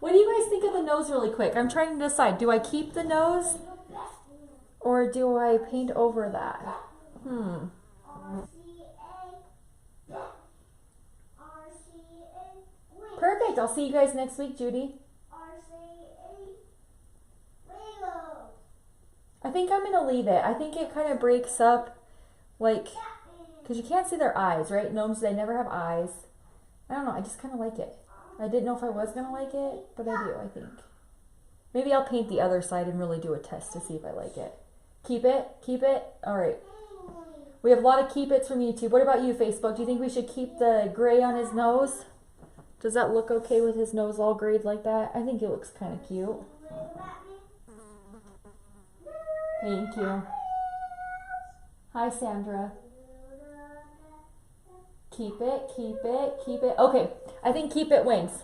What do you guys think of the nose really quick? I'm trying to decide. Do I keep the nose or do I paint over that? Perfect. I'll see you guys next week, Judy. I think I'm going to leave it. I think it kind of breaks up, like, because you can't see their eyes, right? Gnomes, they never have eyes. I don't know. I just kind of like it. I didn't know if I was going to like it, but I do, I think. Maybe I'll paint the other side and really do a test to see if I like it. Keep it? Keep it? All right. We have a lot of keep it's from YouTube. What about you, Facebook? Do you think we should keep the gray on his nose? Does that look okay with his nose all grayed like that? I think it looks kind of cute. Thank you. Hi, Sandra. Keep it, keep it, keep it. Okay, I think keep it wins.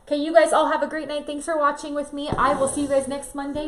Okay, you guys all have a great night. Thanks for watching with me. I will see you guys next Monday.